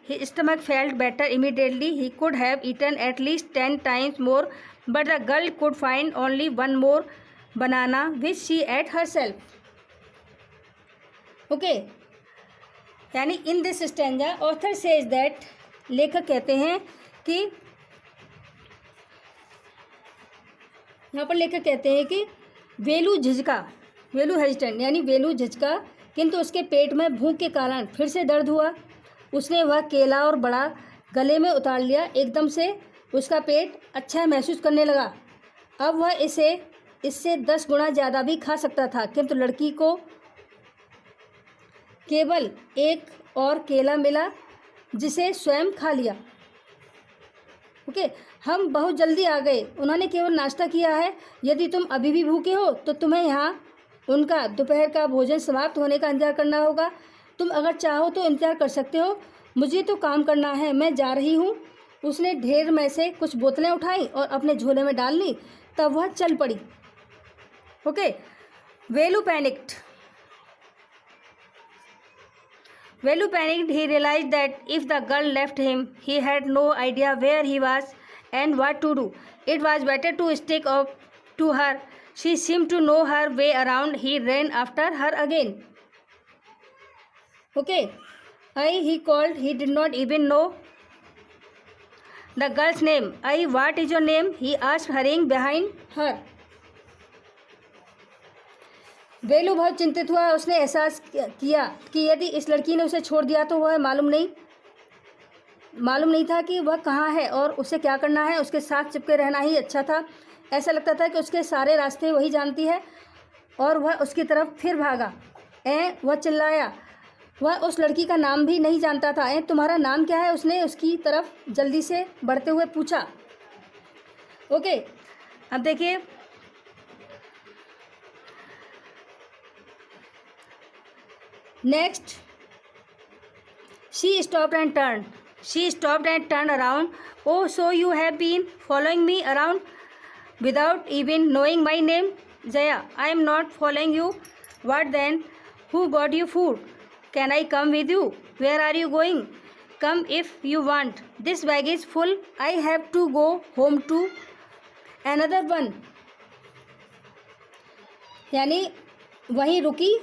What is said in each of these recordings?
his stomach felt better immediately. He could have eaten at least 10 times more, but the girl could find only one more banana, which she ate herself. Okay, यानी in this stanza author says that, लेखक कहते हैं कि, यहाँ पर लेखक कहते हैं कि वेलू झिझका, वेलू हेजिटेंट, यानी वेलू झिझका, किंतु उसके पेट में भूख के कारण फिर से दर्द हुआ। उसने वह केला और बड़ा गले में उतार लिया। एकदम से उसका पेट अच्छा महसूस करने लगा। अब वह इससे 10 गुना ज़्यादा भी खा सकता था, किंतु लड़की को केवल एक और केला मिला, जिसे स्वयं खा लिया। ओके, हम बहुत जल्दी आ गए। उन्होंने केवल नाश्ता किया है। यदि तुम अभी भी भूखे हो तो तुम्हें यहाँ उनका दोपहर का भोजन समाप्त होने का इंतजार करना होगा। तुम अगर चाहो तो इंतजार कर सकते हो, मुझे तो काम करना है, मैं जा रही हूँ। उसने ढेर में से कुछ बोतलें उठाई और अपने झोले में डाल ली। तब वह चल पड़ी। Okay, Velu panicked. Velu panicked. He realized that if the girl left him, he had no idea where he was and what to do. It was better to stick up to her. She seemed to know her way around. He ran after her again. Okay. He called. He did not even know the girl's name. What is your name? He asked, hurrying behind her. वेलू बहुत चिंतित हुआ। उसने एहसास किया कि यदि इस लड़की ने उसे छोड़ दिया तो वह मालूम नहीं था कि वह कहाँ है और उसे क्या करना है। उसके साथ चिपके रहना ही अच्छा था। ऐसा लगता था कि उसके सारे रास्ते वही जानती है, और वह उसकी तरफ फिर भागा। वह चिल्लाया। वह उस लड़की का नाम भी नहीं जानता था। तुम्हारा नाम क्या है? उसने उसकी तरफ जल्दी से बढ़ते हुए पूछा। ओके, अब देखिए, next, she stopped and turned around. Oh, so you have been following me around without even knowing my name? Jaya, I am not following you. What then? Who got you food? Can I come with you? Where are you going? Come if you want. This bag is full. I have to go home to another one. यानी वहीं रुकी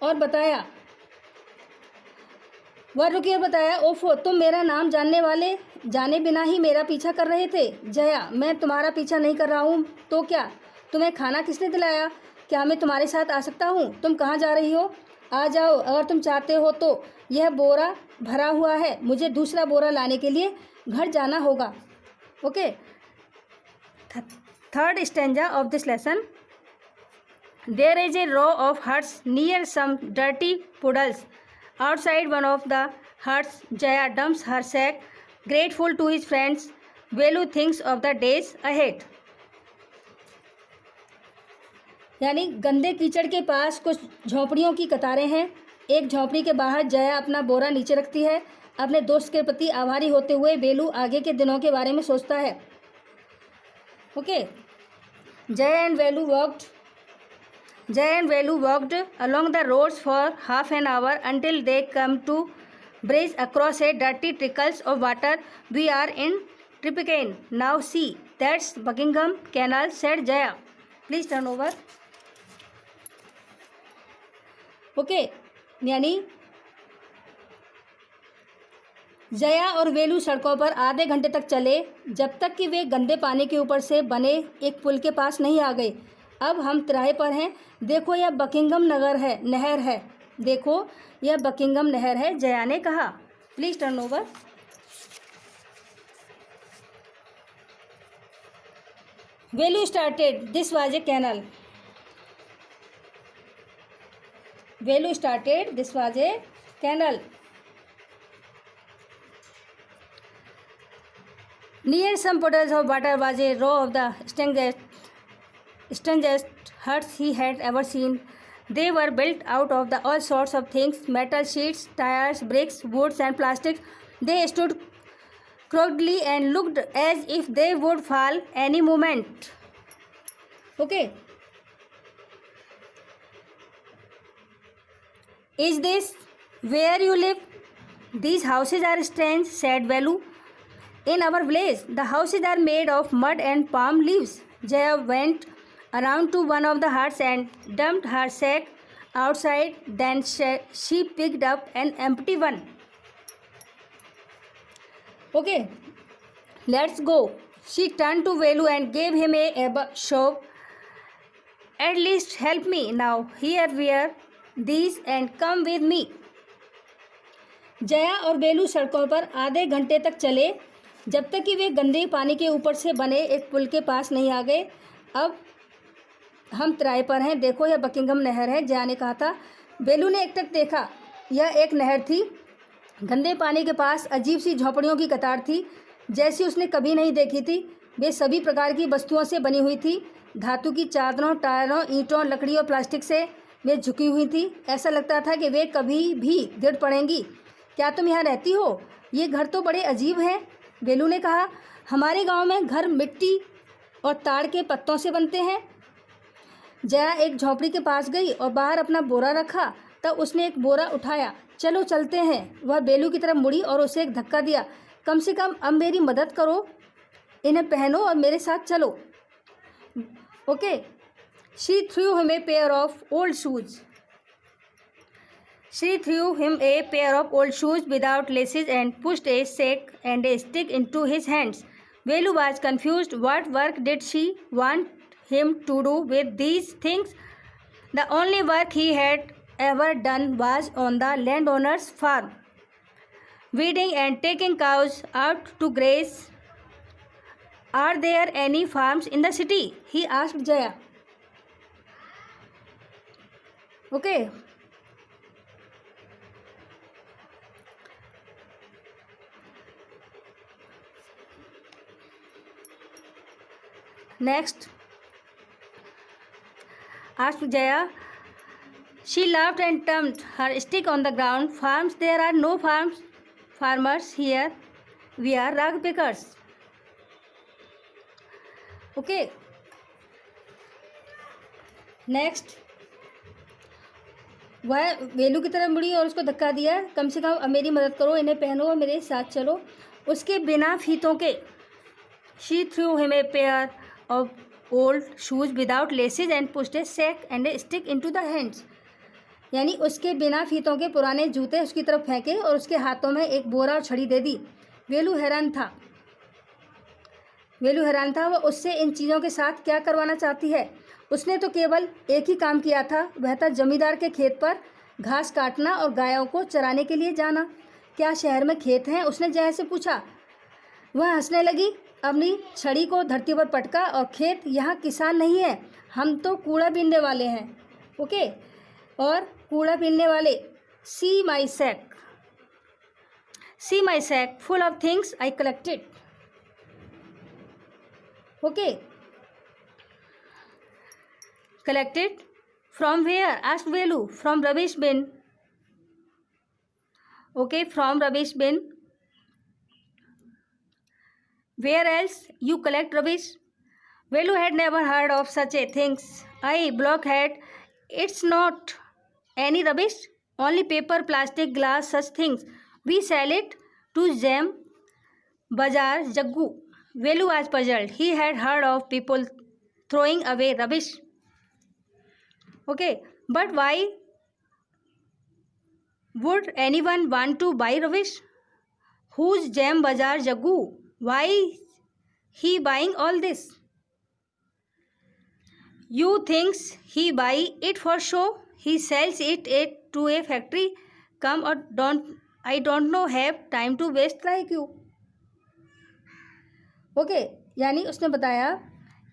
और बताया, ओफो, तुम मेरा नाम जाने बिना ही मेरा पीछा कर रहे थे। जया, मैं तुम्हारा पीछा नहीं कर रहा हूँ तो क्या? तुम्हें खाना किसने दिलाया? क्या मैं तुम्हारे साथ आ सकता हूँ? तुम कहाँ जा रही हो? आ जाओ अगर तुम चाहते हो तो। यह बोरा भरा हुआ है, मुझे दूसरा बोरा लाने के लिए घर जाना होगा। Okay, third stanza of this lesson. There is a row of huts near some dirty puddles. Outside one of the huts, Jaya dumps her sack, grateful to his friends. Velu thinks of the days ahead. यानी गंदे कीचड़ के पास कुछ झोंपड़ियों की कतारें हैं। एक झोंपड़ी के बाहर जया अपना बोरा नीचे रखती है। अपने दोस्त के प्रति आभारी होते हुए वेलू आगे के दिनों के बारे में सोचता है। Okay, Jaya and Velu walked along the roads for half an hour until they come to bridge across a dirty trickles of water. We are in Triplicane. Now see, that's Buckingham Canal, said Jaya. Please turn over. Okay, यानी जया और वेलू सड़कों पर आधे घंटे तक चले, जब तक कि वे गंदे पानी के ऊपर से बने एक पुल के पास नहीं आ गए। अब हम तिराहे पर हैं। देखो यह बकिंगम नहर है। देखो यह बकिंगम नहर है, जया ने कहा। Please turn over. Velu started, this was a canal. Velu started, this was a canal. Near some puddles of water was a row of the strangest huts he had ever seen. They were built out of all sorts of things: metal sheets, tires, bricks, woods, and plastics. They stood crookedly and looked as if they would fall any moment. Okay. Is this where you live? These houses are strange, said Velu. In our village, the houses are made of mud and palm leaves. Jaya went around to one of the huts and dumped her sack outside. Then she picked up an empty one. Okay, let's go. She turned to Velu and gave him a shove. At least help me now. Here wear these and come with me. Jaya और बेलू सड़कों पर आधे घंटे तक चले जब तक कि वे गंदे पानी के ऊपर से बने एक पुल के पास नहीं आ गए। अब हम तिराए पर हैं, देखो यह बकिंघम नहर है, जया ने कहा था। बेलू ने एकटक देखा, यह एक नहर थी। गंदे पानी के पास अजीब सी झोंपड़ियों की कतार थी, जैसी उसने कभी नहीं देखी थी। वे सभी प्रकार की वस्तुओं से बनी हुई थी, धातु की चादरों, टायरों, ईंटों, लकड़ी और प्लास्टिक से वे झुकी हुई थी। ऐसा लगता था कि वे कभी भी गिर पड़ेंगी। क्या तुम यहाँ रहती हो? ये घर तो बड़े अजीब हैं, बेलू ने कहा। हमारे गांव में घर मिट्टी और ताड़ के पत्तों से बनते हैं। जया एक झोंपड़ी के पास गई और बाहर अपना बोरा रखा। तब उसने एक बोरा उठाया। चलो चलते हैं। वह बेलू की तरफ मुड़ी और उसे एक धक्का दिया। कम से कम अब मेरी मदद करो, इन्हें पहनो और मेरे साथ चलो। Okay. She threw him a pair of old shoes. She threw him a pair of old shoes without laces and pushed a sack and a stick into his hands. Velu was confused. What work did she want him to do with these things? The only work he had ever done was on the landowner's farm, weeding and taking cows out to graze. Are there any farms in the city? He asked Jaya. Okay. Next, asked Jaya. She laughed and thumped her stick on the ground. Farms? There are no farmers here. We are rag pickers. Okay. Next, वह वेलू की तरफ मुड़ी और उसको धक्का दिया। कम से कम अब मेरी मदद करो, इन्हें पहनो और मेरे साथ चलो। उसके बिना फीतों के। She threw him a pair of old shoes without laces and pushed a sack and a stick into the hands. यानी उसके बिना फीतों के पुराने जूते उसकी तरफ फेंके और उसके हाथों में एक बोरा और छड़ी दे दी। वेलू हैरान था वह उससे इन चीज़ों के साथ क्या करवाना चाहती है। उसने तो केवल एक ही काम किया था, वह था जमींदार के खेत पर घास काटना और गायों को चराने के लिए जाना। क्या शहर में खेत हैं? उसने जया से पूछा। वह हंसने लगी, अपनी छड़ी को धरती पर पटका। और खेत? यहाँ किसान नहीं है, हम तो कूड़ा बीनने वाले हैं। ओके। और कूड़ा बीनने वाले। See my sack full of things I collected. Okay. Collected from where? Asked Velu. From rubbish bin. Okay, from rubbish bin. Where else you collect rubbish? Velu had never heard of such a thing. Blockhead, it's not any rubbish, only paper, plastic, glass, such things. We sell it to Jam Bazaar Jaggu. Velu was puzzled. He had heard of people throwing away rubbish. Okay, but why would anyone want to buy rubbish? Who's Jam Bazaar Jaggu? Why he buying all this? You thinks he buy it for show? He sells it to a factory. Come or I don't know have time to waste like you. Okay, यानी उसने बताया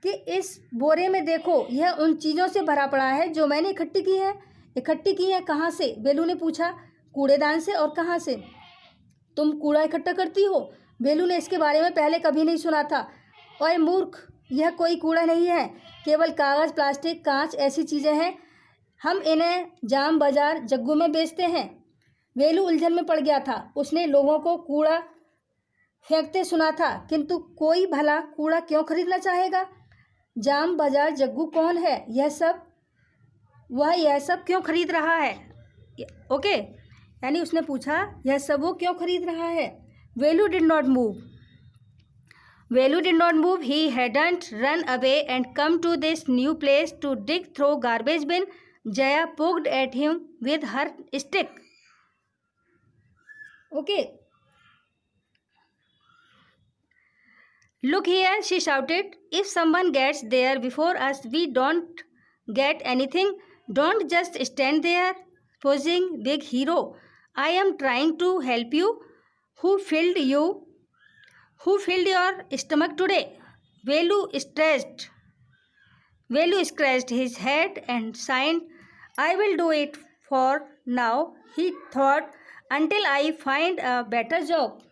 कि इस बोरे में देखो, यह उन चीज़ों से भरा पड़ा है जो मैंने इकट्ठी की है। कहाँ से? बेलू ने पूछा। कूड़ेदान से। और कहाँ से? तुम कूड़ा इकट्ठा करती हो? बेलू ने इसके बारे में पहले कभी नहीं सुना था। ओए मूर्ख, यह कोई कूड़ा नहीं है, केवल कागज़, प्लास्टिक, कांच ऐसी चीज़ें हैं। हम इन्हें जाम बाज़ार जग्गू में बेचते हैं। वेलू उलझन में पड़ गया था। उसने लोगों को कूड़ा फेंकते सुना था, किंतु कोई भला कूड़ा क्यों खरीदना चाहेगा? जाम बाज़ार जग्गू कौन है? यह सब क्यों खरीद रहा है? ओके, यानी उसने पूछा यह सब वो क्यों खरीद रहा है। Velu did not move. Velu did not move, he hadn't run away and come to this new place to dig through garbage bin. Jaya poked at him with her stick. Okay. Look here, she shouted. If someone gets there before us, we don't get anything. Don't just stand there posing big hero. I am trying to help you. Who filled your stomach today? Velu scratched his head and signed, I will do it for now, he thought, until I find a better job.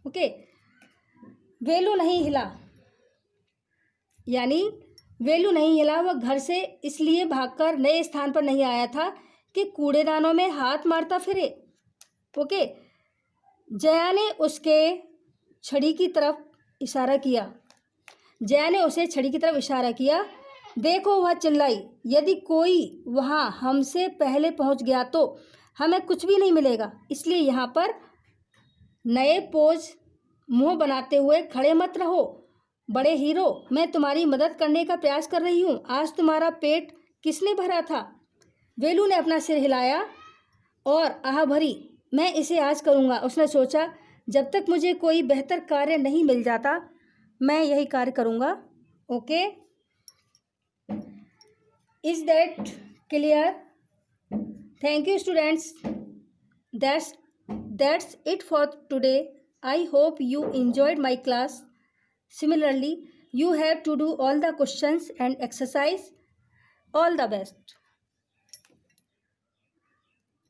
Okay. वेलू नहीं हिला, यानी वेलू नहीं हिला। वह घर से इसलिए भागकर नए स्थान पर नहीं आया था कि कूड़ेदानों में हाथ मारता फिरे। ओके। जया ने उसके छड़ी की तरफ इशारा किया। जया ने उसे छड़ी की तरफ इशारा किया। देखो, वह चिल्लाई, यदि कोई वहाँ हमसे पहले पहुँच गया तो हमें कुछ भी नहीं मिलेगा। इसलिए यहाँ पर नए पोज मुंह बनाते हुए खड़े मत रहो। बड़े हीरो, मैं तुम्हारी मदद करने का प्रयास कर रही हूँ। आज तुम्हारा पेट किसने भरा था? वेलू ने अपना सिर हिलाया और आह भरी, मैं इसे आज करूँगा। उसने सोचा, जब तक मुझे कोई बेहतर कार्य नहीं मिल जाता मैं यही कार्य करूँगा। Okay, is that clear? Thank you students, that's it for today. I hope you enjoyed my class. Similarly, you have to do all the questions and exercise. All the best.